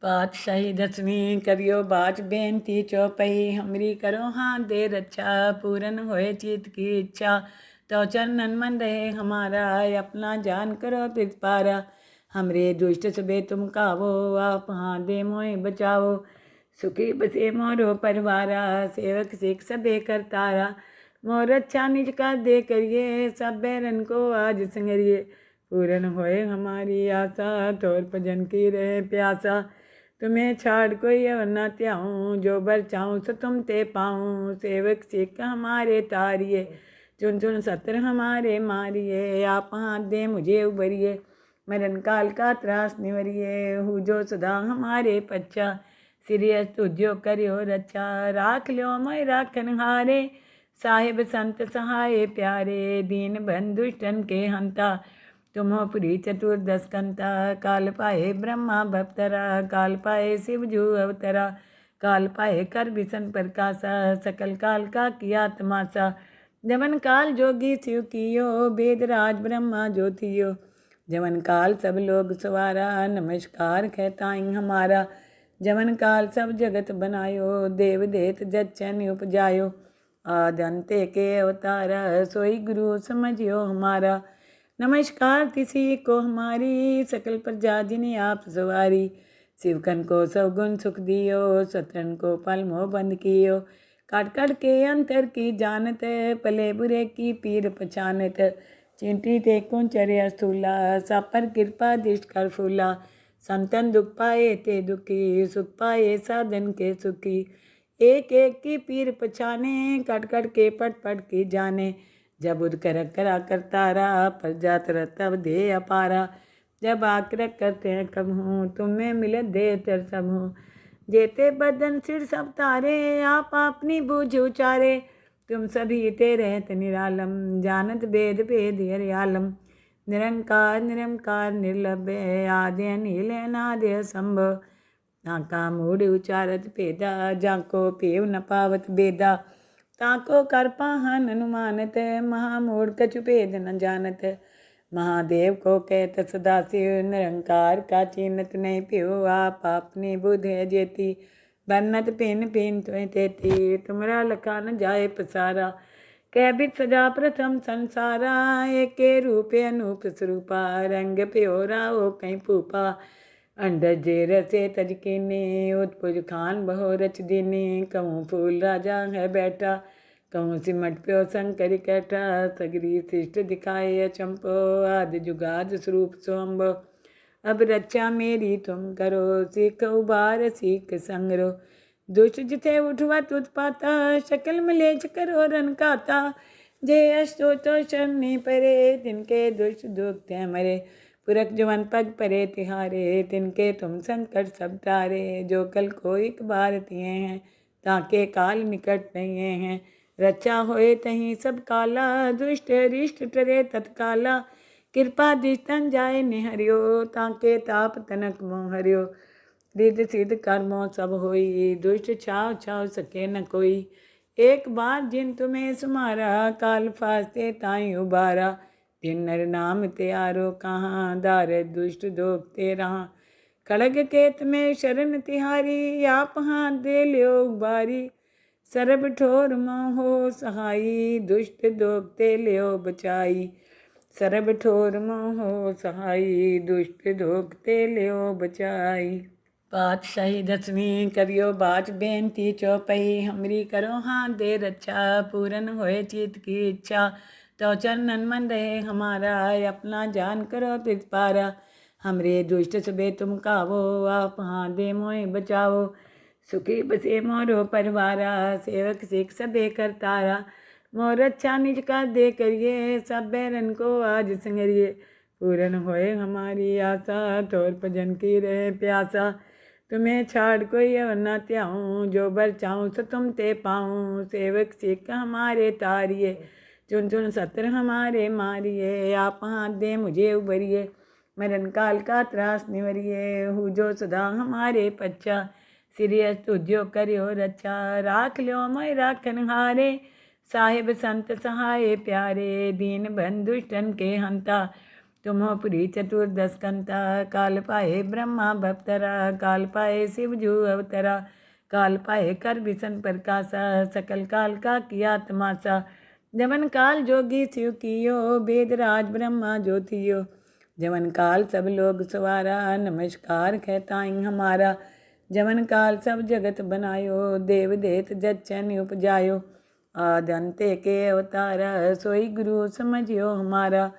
पातशाही दसवीं करियो बाज बेनती चौपई हमरी करो हाथ दे रक्षा पूरन होए चित की इच्छा तो चरणन मन रहे हमारा अपना जान करो पिछपारा हमरे दुष्ट सबे तुम कावो आप हाथ दे मोए बचाओ सुखी बसे मोरो परिवारा सेवक सिख सबे करतारा मोर अच्छा निज का दे करिए सब बैरन को आज संगरिए पूरन होए हमारी आशा तोर भजन की रहे प्यासा तुम्हें छाड़ कोई और न त्याऊँ जो बर चाहूँ सो तुम ते पाऊँ सेवक सिख हमारे तारिए चुन चुन सत्र हमारे मारिए आप हाथ दे मुझे उबरिए मरण काल का त्रास निवरिए हूँ जो सदा हमारे पच्चा सिरियस तुझो करियो रक्षा राख लो मैं राखन हारे साहिब संत सहाय प्यारे दीन बंधुष्टन के हंता तुमो पुरी चतुर्दश कंता काल पाए ब्रह्मा भवतरा काल पाए शिव जू अवतरा काल पाए कर विसन प्रकाशा सकल काल का किया तमाशा जमन काल जोगी शिव कियो वेदराज ब्रह्मा ज्योतियो जमन काल सब लोग सवारा नमस्कार कहताई हमारा जमन काल सब जगत बनायो देव देत जच्चन उपजायो आदंते के अवतारा सोई गुरु समझियो हमारा नमस्कार किसी को हमारी सकल प्रजा जिन्हें आप सवारी शिवकन को सवगुण सुख दियो सत्रन को पल मोह बंद कियो काट काट के अंतर की जानत पले बुरे की पीर पछानत चिंटी ते कुंचर्य स्थूला सापर कृपा दिष्ट कर फूला संतन दुख पाए ते दुखी सुख पाए साधन के सुखी एक एक की पीर पछाने कट कट के पट पट की जाने जब उद कर करा करतारा पर जात तब दे अपारा जब आकर करते हैं कब हूँ तुम्हें मिले दे तर सब हूँ जेते बदन सिर सब तारे आप अपनी बूझ उचारे तुम सभी ते रहत निरालम जानत भेद भेद हरियालम निरंकार निरंकार निर्लभ्य आदि अनिल अनादि संभव नाका मूढ़ उचारत भेदा जाको पेव न पावत बेदा ताको कर पाहन अनुमानत महामूढ़ कछु भेद न जानत महादेव को कहत सदाशिव निरंकार का चिन्हत नहीं पियो आप अपनी बुध है जेती बन्नत पिन पिन तुम तेती तुमरा लखा न जाए पसारा कैबित सजा प्रथम संसारा एक रूपे अनूप स्वरूपा रंग प्योरा ओ कहीं फूपा अंडर जे रसे तजकिनी उत्पुज खान बहु रच दीनी कहूँ फूल राजा है बैठा कहूँ सिमट प्यो शंकर कैठा सगरी शिष्ट दिखाए अचंपो आदि जुगाद स्वरूप सोम्ब अब रक्षा मेरी तुम करो सीख उबार सीख संगरो दुष्ट जिथे उठवत उत्पाता शकल मलेच करो रन काता जे अष्टो तो शरणी परे तिनके दुष्ट दुखते मरे पुरख जवन पग परे तिहारे तिनके तुम संकट सब तारे जो कल को एक बार तिए हैं ताके काल निकट नहीं हैं रक्षा होए तहीं सब काला दुष्ट रिष्ट टरे तत्काला कृपा दिस्तन जाए निहरियो ताके ताप तनक मोह हरियो रिद्ध सिद्ध कर्मों सब होई दुष्ट छाव छाव सके न कोई एक बार जिन तुम्हें सुमारा काल फास्ते ताई उबारा दिन नर नाम त्यारो कहाँ दार दुष्ट दोख ते रहा खड़ग केत में शरण तिहारी आप हाथ दे लियो उबारी सरब ठोर मोहो सहाई दुष्ट दोख ते लियो बचाई सरब ठोर मोहो सहाई दुष्ट दोख ते लियो बचाई पातशाही दसवीं करियो बाज बेनती चौपई हमरी करो हाथ दे रक्षा पूरन होए चित की इच्छा तो चरणन मन रहे हमारा अपना जान करो पिछपारा हमरे दुष्ट सबे तुम कावो आप हाथ दे मोए बचाओ सुखी बसे मोरो परिवारा सेवक सिख सबे करतारा मोर अच्छा निज का दे करिए सब बैरन को आज संगरिए पूरन होए हमारी आशा तोर भजन की रहे प्यासा तुम्हें छाड़ कोई और न त्याऊँ जो बर चाहूँ सो तुम ते पाऊँ सेवक सिख हमारे तारिए चुन चुन सत्र हमारे मारिए आप हाथ दे मुझे उबरिए मरण काल का त्रास निवरिए हूँ जो सदा हमारे पच्चा सिरियस तुझो करियो रक्षा राख लो मैं राखन हारे साहिब संत सहाय प्यारे दीन बंधुष्टन के हंता तुम हो पुरी चतुर्दश कंता, काल पाए ब्रह्मा भवतरा, काल पाए शिव जू अवतरा, काल पाए कर विसन प्रकाशा, सकल काल का किया तमाशा। जमन काल जोगी शिव कियो, वेद राज ब्रह्मा ज्योतियो, जमन काल सब लोग सवारा, नमस्कार कहताई हमारा। जमन काल सब जगत बनायो, देव देत जच्चन उपजायो, आदंते के अवतारा, सोई गुरु समझियो हमारा।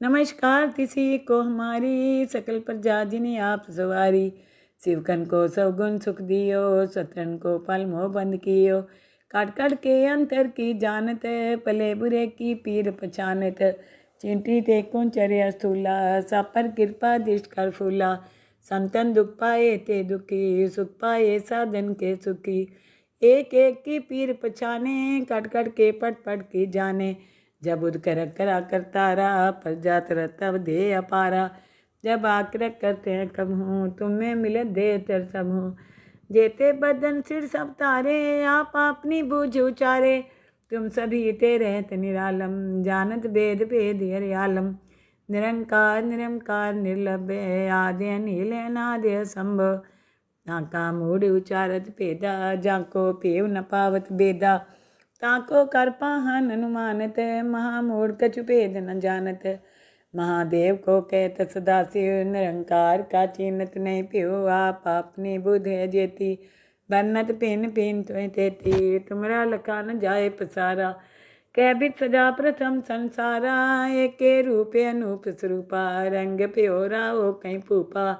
नमस्कार किसी को हमारी, सकल प्रजा जिन्हें आप सवारी, शिवकन को सब गुण सुख दियो, सतरन को पल मोह बंद कियो, काट काट के अंतर की जानत, पले बुरे की पीर पहचानत, चिंटी ते कुंचर्य स्थूला, सापर कृपा दिष्ट कर फूला, संतन दुख पाए ते दुखी, सुख पाए साधन के सुखी, एक एक की पीर पछाने, कट कट के पट पट की जाने, जब उद कर करा करतारा, पर जात तब दे अपारा, जब आकर करते हैं कब हूँ, तुम्हें मिले दे तर सब हूँ, जेते बदन सिर सब तारे, आप अपनी बूझ उचारे, तुम सभी तेरे निरालम, जानत भेद भेद हरियालम, निरंकार निरंकार निर्लभ्य, आदि अनिल अनादि असंभव, ताका मूढ़ उचारत भेदा, जाको पेव न पावत बेदा, ताको कर पाहन अनुमानत, महामूढ़ कछु भेद न जानत, महादेव को कहत सदा शिव, निरंकार का चिन्हत नहीं प्यो, आप अपनी बुध है जेती, बन्नत पिन पिन तुम तेती, तुमरा लखा न जाए पसारा, कैबित सजा प्रथम संसारा, एक रूपे अनूप स्वरूपा, रंग प्योरा ओ कहीं फूपा,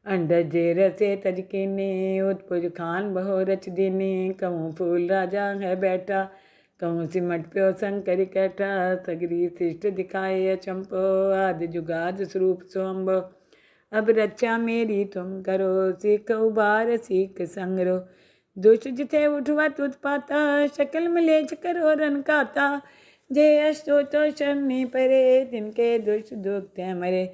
अंडज रसे तजकिनी, उत्पुज खान बहु रच दीनी, कहूँ फूल राजा है बैठा, कहूँ सिमट प्यो शंकर कैठा, सगरी शिष्ट दिखाए अचंपो, आदि जुगाद स्वरूप सोम्बो, अब रक्षा मेरी तुम करो, सीख उबार सीख संगरो, दुष्ट जिथे उठवत उत्पाता, शकल मलेच करो रन काता, जे अष्टो तो शरणी परे, तिनके दुष्ट दुखते मरे,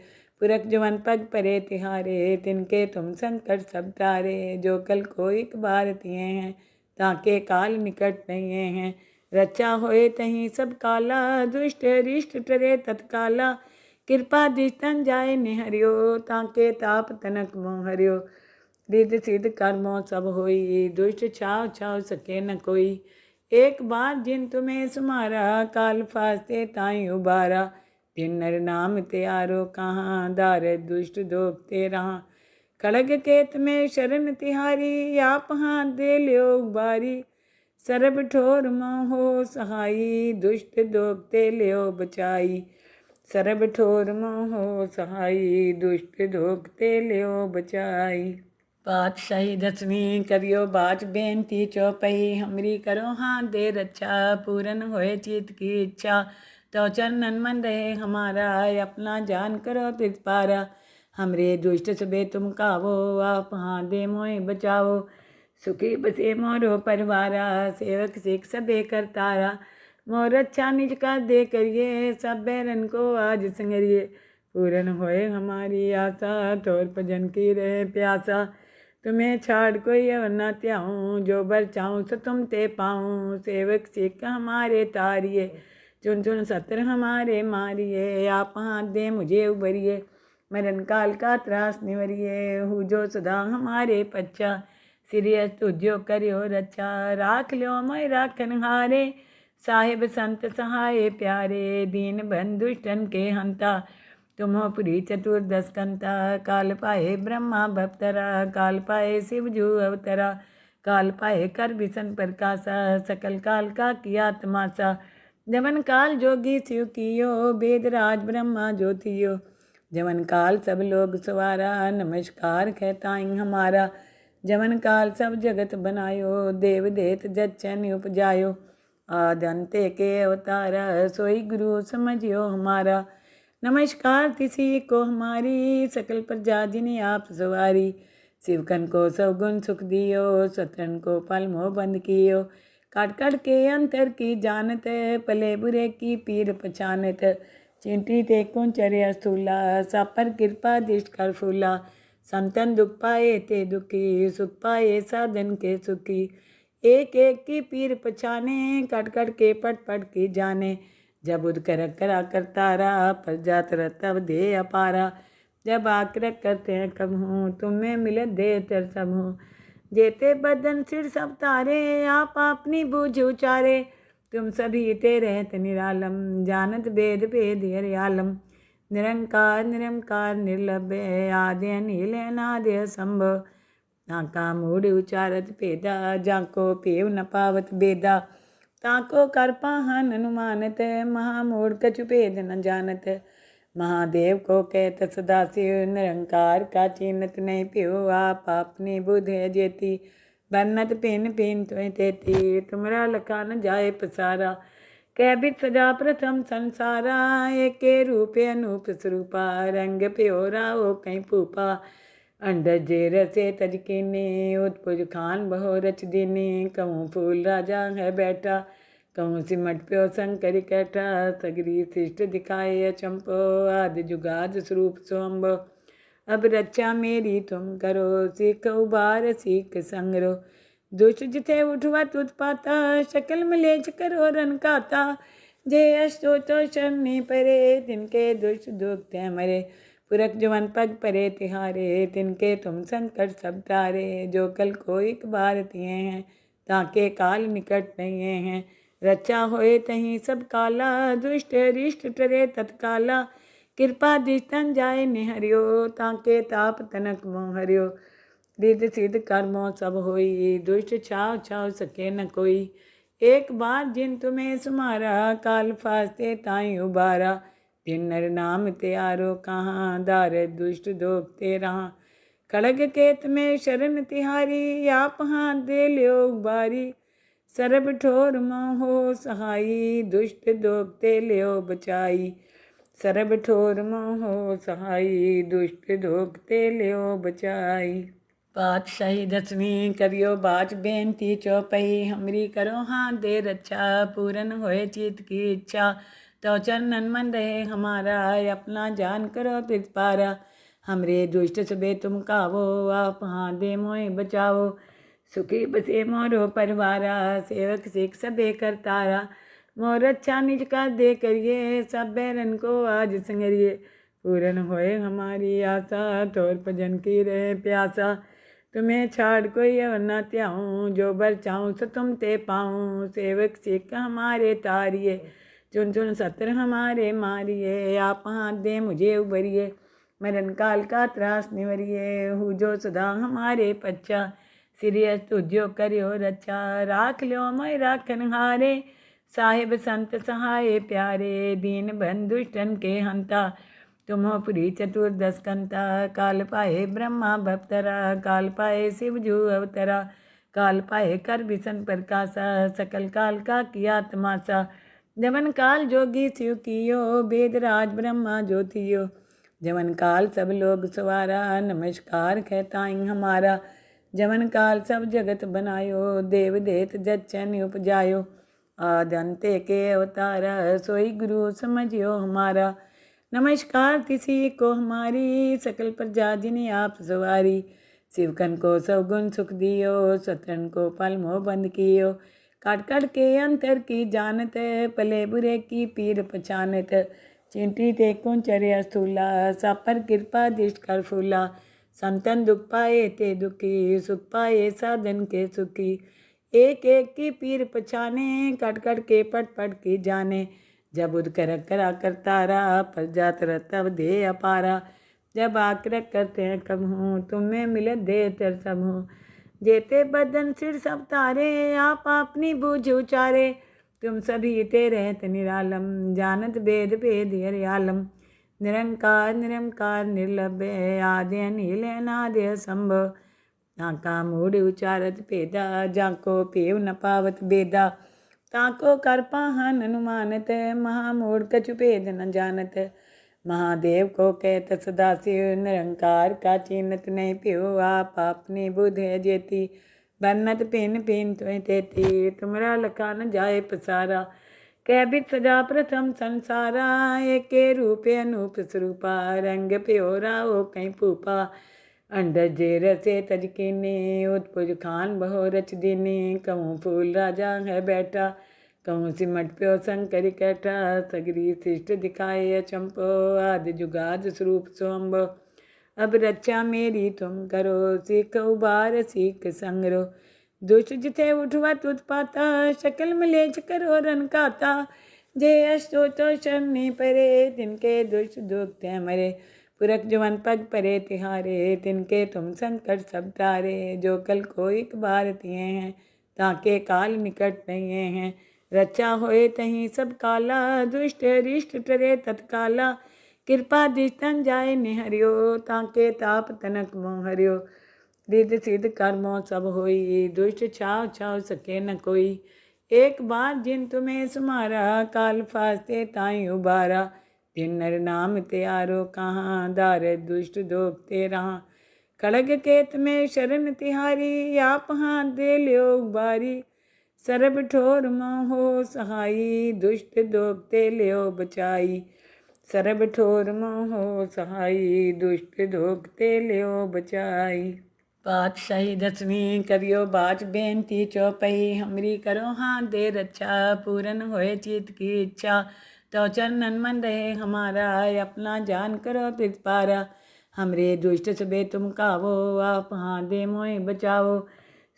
पुरख जवन पग परे तिहारे, तिनके तुम संकट सब तारे, जो कल को एक बार तिए हैं, ताके काल निकट नहीं हैं, रचा होए तहीं सब काला, दुष्ट रिष्ट टरे तत्काला, कृपा दिष्टन जाए निहरियो, ताके ताप तनक मोह हरियो, रिद्ध सिद्ध कर्मों सब होई, दुष्ट छाव छाव सके न कोई, एक बार जिन तुम्हें सुमारा, काल फास्ते ताई उबारा, तिन नर नाम त्यारो कहाँ, दार दुष्ट दोख ते रहा, खड़ग केत में शरण तिहारी, आप हाथ दे लियो उबारी, सरब ठोर मोहो सहाई, दुष्ट दोखते लियो बचाई, सरब ठोर मोहो सहाई, दुष्ट दोखते लियो बचाई। पातशाही दसवीं करियो बाच बेनती चौपई, हमरी करो हाथ दे रक्षा, पूरन होए चित की इच्छा, तो चरणन मन रहे हमारा, अपना जान करो तिरपारा, हमरे दुष्ट सबे तुम कावो, आप हाथ दे मोए बचाओ, सुखी बसे मोरो परिवारा, सेवक सिख सबे करतारा, मोर अच्छा निज का दे करिए, सब बैरन को आज संगरिए, पूरन होए हमारी आशा, तोर भजन की रहे प्यासा, तुम्हें छाड़ कोई अवर न त्याऊँ, जो बर चाहूँ सो तुम ते पाऊँ, सेवक सिख हमारे तारिए, चुन चुन सत्र हमारे मारिए, आप हाथ दे मुझे उबरिए, मरण काल का त्रास निवरिए, हूँ जो सदा हमारे पच्चा, सिरियस तुझो करियो रक्षा, राख ल्यो मैं राखन हारे, साहिब संत सहाय प्यारे, दीन बंधुष्टन के हंता, तुम हो पुरी चतुर्दश कंता, काल पाए ब्रह्मा भवतरा, काल पाए शिव जू अवतरा, काल पाए कर विसन प्रकाशा, सकल काल का किया तमाशा, जमन काल जोगी शिव कियो, वेद राज ब्रह्मा ज्योतियो, जमन काल सब लोग सवारा, नमस्कार कहताई हमारा, जमन काल सब जगत बनायो, देव देत जच्चन उपजायो, आदंते के अवतारा, सोई गुरु समझियो हमारा। नमस्कार किसी को हमारी, सकल प्रजा जिन्हें आप सवारी, शिवकन को सब गुण सुख दियो, सतरन को पल मोह बंद कियो, काट काट के अंतर की जानत, पले बुरे की पीर पहचानत, चिंटी ते कुंचर्य स्थूला, सापर कृपा दिष्ट कर फूला, संतन दुख पाए ते दुखी, सुख पाए साधन के सुखी, एक एक की पीर पछाने, कट कट के पट पट की जाने, जब उद कर करा करतारा, पर जात तब दे अपारा। जब आकर करते हैं कब हूँ, तुम्हें मिले दे तर सब हूँ। जेते बदन सिर सब तारे, आप अपनी बूझ उचारे। तुम सभी ते रहत निरालम, जानत वेद भेद हरियालम। निरंकार निरंकार निर्लभ्य, आदि अनिल अनादि असंभव। ताका मूढ़ उचारत भेदा, जाको पेव न पावत बेदा। ताको कर पाहन अनुमानत, महामूढ़ कछु भेद न जानत। महादेव को कहत सदा शिव, निरंकार का चिन्हत नहीं प्यो। आप अपनी बुध है जेती, बन्नत पिन पिन तुम तेती। तुमरा लखा न जाए पसारा, कैबित सजा प्रथम संसारा। एक रूपे अनूप स्वरूपा, रंग प्योरा हो कहीं पूपा। अंडर जे रसे तज कीने, उत्पुज खान बहु रच दीने। कहूँ फूल राजा है बैठा, कहूँ सिमट प्यो शंकर कैठा। सगरी शिष्ट दिखाए अचंपो, आदि जुगाद स्वरूप सोम्बो। अब रक्षा मेरी तुम करो, सीख उबार सीख संगरो। दुष्ट जिथे उठवत उत्पाता, शकल मलेच करो रन काता। जे अष्टो तो शरणी परे, तिनके दुष्ट दुखते मरे। पुरख जुवन पग परे तिहारे, तिनके तुम संकट सब तारे। जो कल को एक बार तिए हैं, ताके काल निकट नहीं हैं। रचा होए तहीं सब काला, दुष्ट रिष्ट टरे तत्काला। कृपा दिस्तन जाए निहरियो, ताके ताप तनक मोह हरियो। रिद्ध सिद्ध कर्मों सब होई, दुष्ट छाव छाव सके न कोई। एक बार जिन तुम्हें सुमारा, काल फास्ते ताई उबारा। तिन नर नाम त्यारो कहाँ, दार दुष्ट दोखते रहा। खड़ग केत में शरण तिहारी, आप हाथ दे लियो उबारी। सरब ठोर मोहो सहाई, दुष्ट दोखते लियो बचाई। सरब ठोर मोहो सहाई, दुष्ट दोखते लियो बचाई। पातशाही दसवीं करियो बाच बेनती चौपई। हमरी करो हाथ दे रक्षा, पूरन होए चित की इच्छा। तो चरणन मन रहे हमारा, अपना जान करो पिछपारा। हमरे दुष्ट सबे तुम कावो, आप हाथ दे मोए बचाओ। सुखी बसे मोरो परिवारा, सेवक सिख सबे करतारा। मोर अच्छा निज का दे करिए, सब बैरन को आज संगरिए। पूरन होए हमारी आशा, तोर भजन की रहे प्यासा। तुम्हें छाड़ कोई अवर न त्याऊँ, जो बर चाहूँ सो तुम ते पाऊँ। सेवक सिख हमारे तारिए, चुन चुन सत्र हमारे मारिए। आप हाथ दे मुझे उबरिए, मरण काल का त्रास निवरिए। हूँ जो सदा हमारे पच्चा, सिरियस तुझो करियो रक्षा। राख ल्यो मैं राखन हारे, साहिब संत सहाय प्यारे। दीन बंधुष्टन के हंता, तुम्हो पुरी चतुर्दश कंता। काल पाए ब्रह्मा भवतरा, काल पाए शिव जू अवतरा। काल पाए कर विसन प्रकाशा, सकल काल का किया तमाशा। जमन काल जोगी शिव कियो, वेद राज ब्रह्मा ज्योतियो। जमन काल सब लोग सवारा, नमस्कार कहताई हमारा। जमन काल सब जगत बनायो, देव देत जच्चन उपजायो। आदंते के अवतारा, सोई गुरु समझियो हमारा। नमस्कार किसी को हमारी, सकल प्रजा जिन्हें आप सवारी। शिवकन को सब गुण सुख दियो, सत्रन को पल मोह बंद कियो। काट काट के अंतर की जानत, पले बुरे की पीर पहचानत। चिंटी ते कुंचर्य स्थूला, सापर कृपा दिष्ट कर फूला। संतन दुख पाए ते दुखी, सुख पाए साधन के सुखी। एक एक की पीर पछाने, कट कट के पट पट की जाने। जब उद कर करा करतारा, पर जात तब दे अपारा। जब आकर करते हैं कब हूँ, तुम्हें मिले दे तर सब हूँ। जेते बदन सिर सब तारे, आप अपनी बूझ उचारे। तुम सभी ते रहत निरालम, जानत वेद भेद हरियालम। निरंकार निरंकार निर्लभ्य, आदि अनिल अनादि असंभव। ताका मूढ़ उचारत भेदा, जाको पेव न पावत बेदा। ताको कर पाहन अनुमानत, महामूढ़ कछु भेद न जानत। महादेव को कहत सदा शिव, निरंकार का चिन्हत नहीं प्यो। आप अपनी बुध है जेती, बन्नत पिन पिन तुम तेती। तुमरा लखा न जाए पसारा, कैबित सजा प्रथम संसारा। एक रूपे अनूप स्वरूपा, रंग प्योरा हो कहीं पूपा। अंडर जे रसे तज कीने, उत्पुज खान बहु रच दीने। कहूँ फूल राजा है बैठा, कहूँ सिमट प्यो शंकर कैठा सगरी शिष्ट दिखाए अचंपो आदि जुगाद स्वरूप सोम्बो। अब रक्षा मेरी तुम करो सीख उबार सीख संगरो। दुष्ट जिथे उठवत उत्पाता शकल मलेच करो रन खाता। जे अष्टो तो शरणी परे तिनके दुष्ट दुखते मरे। पुरख जवन पग परे तिहारे तिनके तुम संकट सब तारे। जो कल को एक बार तिए हैं ताके काल निकट नहीं हैं। रक्षा होए तहीं सब काला दुष्ट रिष्ट टरे तत्काला। कृपा दिस्तन जाए निहरियो ताके ताप तनक मोह हरियो। रिद्ध सिद्ध कर्मों सब होई दुष्ट छाव छाव सके न कोई। एक बार जिन तुम्हें सुमारा काल फास्ते ताई उबारा। जिन नर नाम त्यारो कहाँ दार दुष्ट दोखते रहा। खड़ग केत में शरण तिहारी आप हाथ दे लियो उबारी। सरब ठोर मोहो सहाई दुष्ट दोखते लियो बचाई। सरब ठोर मोहो सहाई दुष्ट दोखते लियो बचाई। पातशाही दसवीं करियो बाच बेनती चौपई हमरी करो हाथ दे रक्षा पूरन होए चित की इच्छा। तो चरणन मन रहे हमारा अपना जान करो पिछपारा। हमरे दुष्ट सबे तुम कावो आप हाथ दे मोए बचाओ।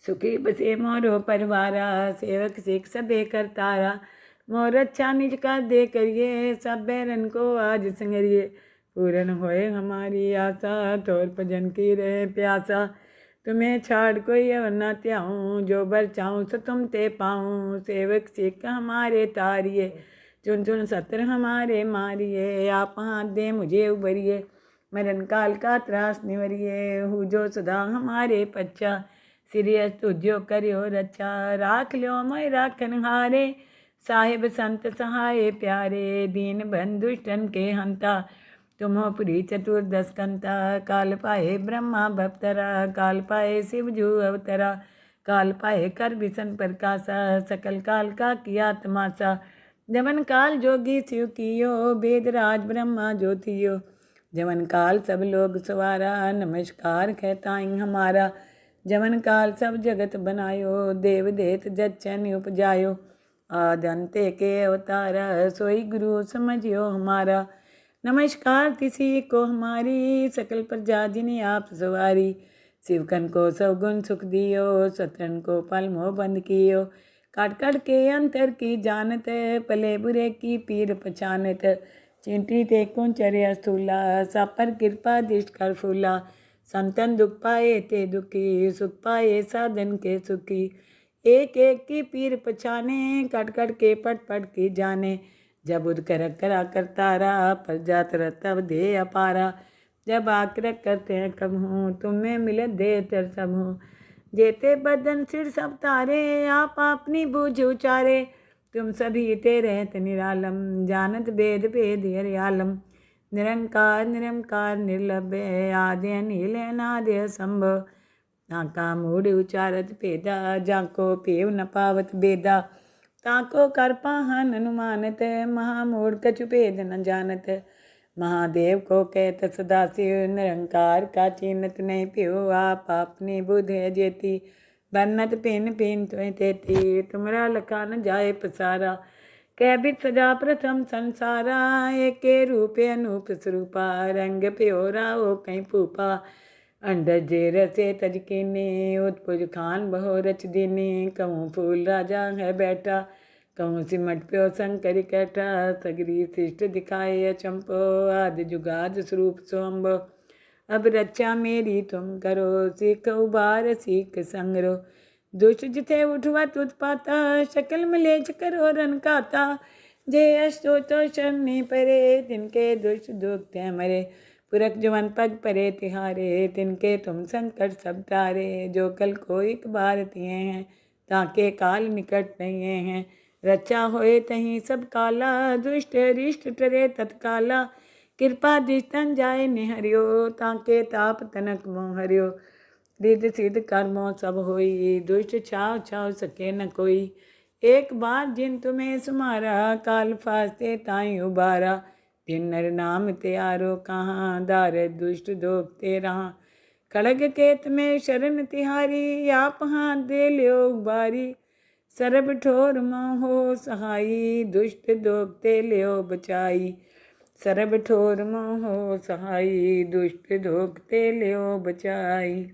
सुखी बसे मोरो परिवारा सेवक सिख सबे करतारा। मोर अच्छा निज का दे करिए सब बैरन को आज संगरिए। पूरन होए हमारी आशा तोर भजन की रहे प्यासा। तुम्हें छाड़ कोई अवर न त्याऊँ जो बर चाहूँ सो तुम ते पाऊँ। सेवक सिख हमारे तारिए चुन चुन सत्र हमारे मारिए। आप हाथ दे मुझे उबरिए मरण काल का त्रास निवरिए। हूँ जो सदा हमारे पच्चा सिरियस तुझो करियो रक्षा। राख लो मैं राखन हारे साहिब संत सहाय प्यारे। दीन बंधुष्टन के हंता तुमो पुरी चतुर्दश कंता। काल पाए ब्रह्मा भवतरा काल पाए शिव जू अवतरा। काल पाए कर विसन प्रकाशा सकल काल का किया तमाशा। जमन काल जोगी शिव कियो वेद राज ब्रह्मा ज्योतियो। जमन काल सब लोग सवारा नमस्कार कहताई हमारा। जमन काल सब जगत बनायो देव देत जच्चन उपजायो। आदंते के अवतारा सोई गुरु समझियो हमारा। नमस्कार किसी को हमारी सकल प्रजा जिन्हें आप सवारी। शिवकन को सब गुण सुख दियो सतरन को पल मोह बंद कियो। काट काट के अंतर की जानत पले बुरे की पीर पहचानत। चिंटी ते कुंचर्य स्थूला सापर कृपा दिष्ट कर फूला। संतन दुख पाए ते दुखी सुख पाए साधन के सुखी। एक एक की पीर पछाने कट कट के पट पट की जाने। जब उद कर करा करतारा पर जात तब दे अपारा। जब आकर करते हैं कब हूँ तुम्हें मिले दे तर सब हूँ। जेते बदन सिर सब तारे आप अपनी बूझ उचारे। तुम सभी ते रहत निरालम जानत वेद वेद हरियालम। निरंकार निरंकार निर्लभ्य आदि अनिल अनादि असंभव। ताका मूढ़ उचारत पेदा जाको पेव न पावत बेदा। ताको कर पाहन अनुमानत महामूढ़ कछु भेद न जानत। महादेव को कहत सदाशिव निरंकार का चिन्हत नहीं प्यो। आप अपनी बुध है जेती बन्नत पिन पिन तुम तेती। तुमरा लखा न जाए पसारा कह बित सजा प्रथम संसारा। एक रूपे अनूप स्वरूपा रंग प्योरा ओ कहीं फूपा। अंडर जे रसे तजकीने उत्पुज खान बहु रच दीने। कहूँ फूल राजा है बैठा कहूँ सिमट प्यो शंकर कैठा। सगरी शिष्ट दिखाए अचंपो आदि जुगाद स्वरूप सोम्बो। अब रक्षा मेरी तुम करो सीख उबार सीख संगरो। दुष्ट जिथे उठवत उत्पाता शकल मलेच करो रन खाता। जे अष्टो तो शरणी परे तिनके दुष्ट दुखते मरे। पुरख जवन पग परे तिहारे तिनके तुम संकट सब तारे। जो कल को एक बार तिए हैं ताके काल निकट नहीं हैं। रक्षा होए तहीं सब काला दुष्ट रिष्ट टरे तत्काला। कृपा दिस्तन जाए निहरियो ताके ताप तनक मोह हरियो। रिद्ध सिद्ध कर्मों सब होई दुष्ट छाव छाव सके न कोई। एक बार जिन तुम्हें सुमारा काल फास्ते ताई उबारा। जिन नर नाम त्यारो कहाँ दार दुष्ट दोखते रहा। खड़ग केत में शरण तिहारी आप हाथ दे लियो उबारी। ਸਰਬ ਠੋਰ ਮੋਹ ਸਹਾਈ ਦੁਸ਼ਟ ਦੋਖ ਤੇ ਲਿਓ ਬਚਾਈ ਸਰਬ ਠੋਰ ਮੋਹ ਸਹਾਈ ਦੁਸ਼ਟ ਦੋਖ ਤੇ ਲਿਓ ਬਚਾਈ।